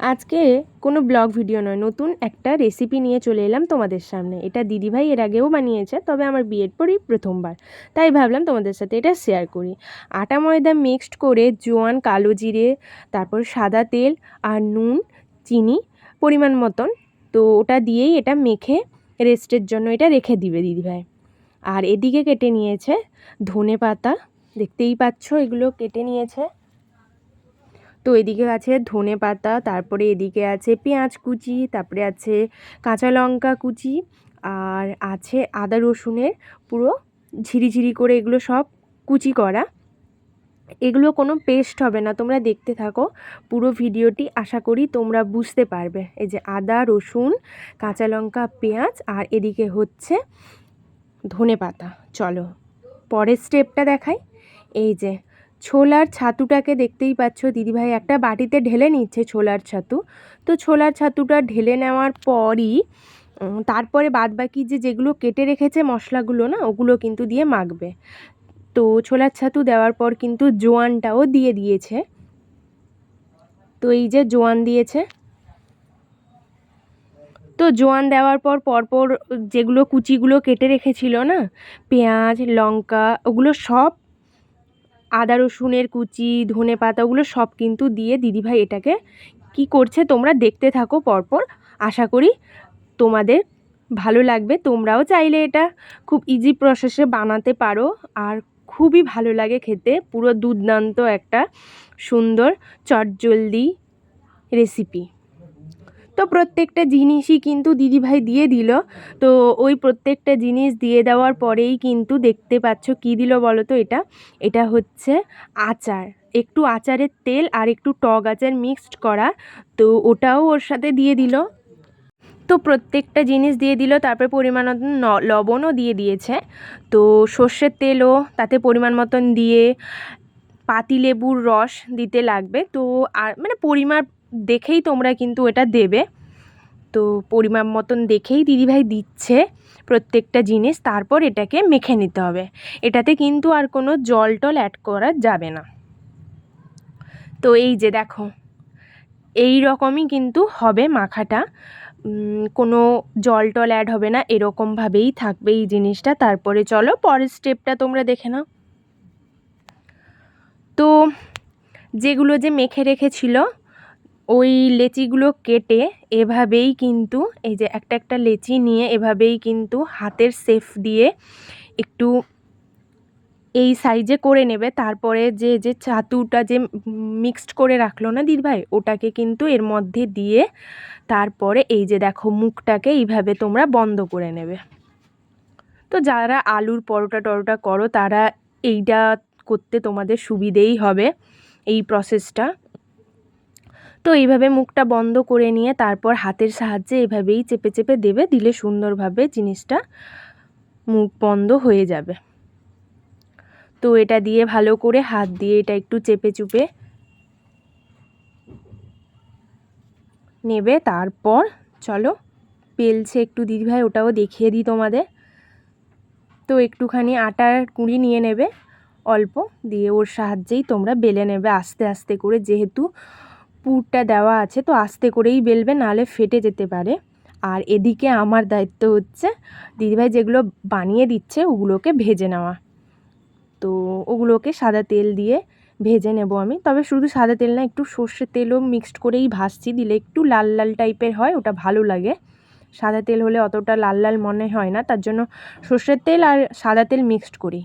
আজকে কোনো blog video নয়, নতুন একটা রেসিপি নিয়ে চলে এলাম তোমাদের সামনে। এটা দিদিভাই এর আগেও বানিয়েছে, তবে আমার বিয়ের পরই প্রথমবার, তাই ভাবলাম তোমাদের সাথে এটা শেয়ার করি। আটা ময়দা মিক্সড করে জোয়ান, কালো জিরে, তারপর সাদা তেল আর নুন, চিনি পরিমাণ মতন, তো ওটা দিয়েই এটা মেখে রেস্টের জন্য এটা রেখে দিবে দিদিভাই। আর এদিকে কেটে নিয়েছে ধনে পাতা, দেখতেই পাচ্ছ এগুলো কেটে নিয়েছে। তো এদিকে আছে ধনে পাতা, তারপরে এদিকে আছে পেঁয়াজ কুচি, তারপরে আছে কাঁচা লঙ্কা কুচি, আর আছে আদা রসুনের পুরো ঝিরিঝিরি করে এগুলো সব কুচি করা। এগুলো কোনো পেস্ট হবে না, তোমরা দেখতে থাকো পুরো ভিডিওটি, আশা করি তোমরা বুঝতে পারবে। এই যে আদা রসুন কাঁচা লঙ্কা পেঁয়াজ, আর এদিকে হচ্ছে ধনে পাতা। চলো পরের স্টেপটা দেখাই। এই যে ছোলার ছাতুটাকে দেখতেই পাচ্ছ দিদিভাই একটা বাটিতে ঢেলে নিচ্ছে ছোলার ছাতু। তো ছোলার ছাতুটা ঢেলে নেওয়ার পরই তারপরে বাদবাকি যেগুলো কেটে রেখেছে মশলাগুলো না, ওগুলো কিন্তু দিয়ে মাখবে। তো ছোলার ছাতু দেওয়ার পর কিন্তু জোয়ানটাও দিয়ে দিয়েছে। তো এই যে জোয়ান দিয়েছে, তো জোয়ান দেওয়ার পর পরপর যেগুলো কুচিগুলো কেটে রেখেছিল না, পেঁয়াজ লঙ্কা ওগুলো সব, আদা রসুনের কুচি ধনে পাতা ওগুলো সব কিন্তু দিয়ে দিদিভাই এটাকে কি করছে তোমরা দেখতে থাকো পরপর, আশা করি তোমাদের ভালো লাগবে। তোমরাও চাইলে এটা খুব ইজি প্রসেসে বানাতে পারো, আর খুবই ভালো লাগে খেতে, পুরো দুর্দান্ত একটা সুন্দর চটজলদি রেসিপি। তো প্রত্যেকটা জিনিসই কিন্তু দিদিভাই দিয়ে দিল। তো ওই প্রত্যেকটা জিনিস দিয়ে দেওয়ার পরেই কিন্তু দেখতে পাচ্ছ কী দিল বলো তো, এটা হচ্ছে আচার, একটু আচারের তেল আর একটু টক আচার মিক্সড করা, তো ওটাও ওর সাথে দিয়ে দিল। তো প্রত্যেকটা জিনিস দিয়ে দিল, তারপরে পরিমাণ মতন লবণও দিয়ে দিয়েছে। তো সর্ষের তেলও তাতে পরিমাণ মতন দিয়ে, পাতিলেবুর রস দিতে লাগবে। তো আর মানে পরিমাণ দেখেই তোমরা কিন্তু এটা দেবে। তো পরিমাণ মতন দেখেই দিদিভাই দিচ্ছে প্রত্যেকটা জিনিস, তারপর এটাকে মেখে নিতে হবে। এটাতে কিন্তু আর কোনো জল টল অ্যাড করা যাবে না। তো এই যে দেখো এই রকমই কিন্তু হবে মাখাটা, কোনো জল টল অ্যাড হবে না, এরকমভাবেই থাকবে এই জিনিসটা। তারপরে চলো পরের স্টেপটা তোমরা দেখে নাও। তো যেগুলো যে মেখে রেখেছিল ওই লেচিগুলো কেটে এভাবেই কিন্তু, এই যে একটা একটা লেচি নিয়ে এভাবেই কিন্তু হাতের শেপ দিয়ে একটু এই সাইজে করে নেবে। তারপরে যে ছাতুটা যে মিক্সড করে রাখলো না দিদিভাই, ওটাকে কিন্তু এর মধ্যে দিয়ে তারপরে এই যে দেখো মুখটাকে এইভাবে তোমরা বন্ধ করে নেবে। তো যারা আলুর পরোটা টরোটা করো তারা এইটা করতে তোমাদের সুবিধেই হবে এই প্রসেসটা। তো এইভাবে মুখটা বন্ধ করে নিয়ে তারপর হাতের সাহায্যে এভাবেই চেপে চেপে দেবে, দিলে সুন্দরভাবে জিনিসটা মুখ বন্ধ হয়ে যাবে। তো এটা দিয়ে ভালো করে হাত দিয়ে এটা একটু চেপে চুপে নেবে। তারপর চলো বেলছে একটু দিদিভাই, ওটাও দেখিয়ে দিই তোমাদের। তো একটুখানি আটার গুঁড়ি নিয়ে নেবে অল্প, দিয়ে ওর সাহায্যেই তোমরা বেলে নেবে আস্তে আস্তে করে, যেহেতু পুরটা দেওয়া আছে তো আস্তে করেই বেলবে, নাহলে ফেটে যেতে পারে। আর এদিকে আমার দায়িত্ব হচ্ছে দিদিভাই যেগুলো বানিয়ে দিচ্ছে ওগুলোকে ভেজে নেওয়া। তো ওগুলোকে সাদা তেল দিয়ে ভেজে নেব আমি, তবে শুধু সাদা তেল না, একটু সর্ষের তেলও মিক্সড করেই ভাজছি, দিলে একটু লাল লাল টাইপের হয়, ওটা ভালো লাগে। সাদা তেল হলে অতটা লাল লাল মনে হয় না, তার জন্য সর্ষের তেল আর সাদা তেল মিক্সড করি।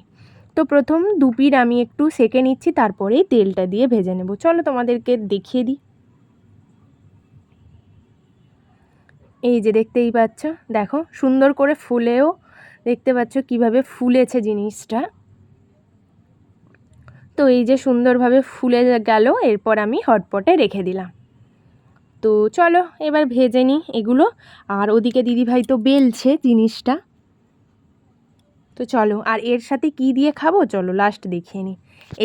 তো প্রথম দুপির আমি একটু সেঁকে নিচ্ছি, তারপরেই তেলটা দিয়ে ভেজে নেব। চলো তোমাদেরকে দেখিয়ে দিই। এই যে দেখতেই পাচ্ছ, দেখো সুন্দর করে ফুলেও, দেখতে পাচ্ছ কিভাবে ফুলেছে জিনিসটা। তো এই যে সুন্দরভাবে ফুলে গেল, এরপর আমি হটপটে রেখে দিলাম। তো চলো এবার ভেজে নিই এগুলো, আর ওদিকে দিদিভাই তো বেলছে জিনিসটা। তো চলো, আর এর সাথে কি দিয়ে খাবো চলো লাস্ট দেখিয়ে নিই।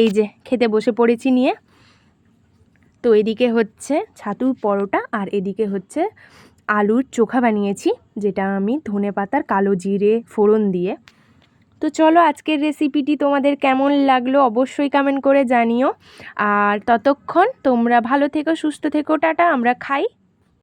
এই যে খেতে বসে পড়েছি নিয়ে। তো এদিকে হচ্ছে ছাতুর পরোটা, আর এদিকে হচ্ছে আলুর চোখা বানিয়েছি, যেটা আমি ধনে পাতার কালো জিরে ফোড়ন দিয়ে। তো চলো আজকের রেসিপিটি তোমাদের কেমন লাগলো অবশ্যই কমেন্ট করে জানিও। আর ততক্ষণ তোমরা ভালো থেকো, সুস্থ থেকো, টাটা, আমরা খাই।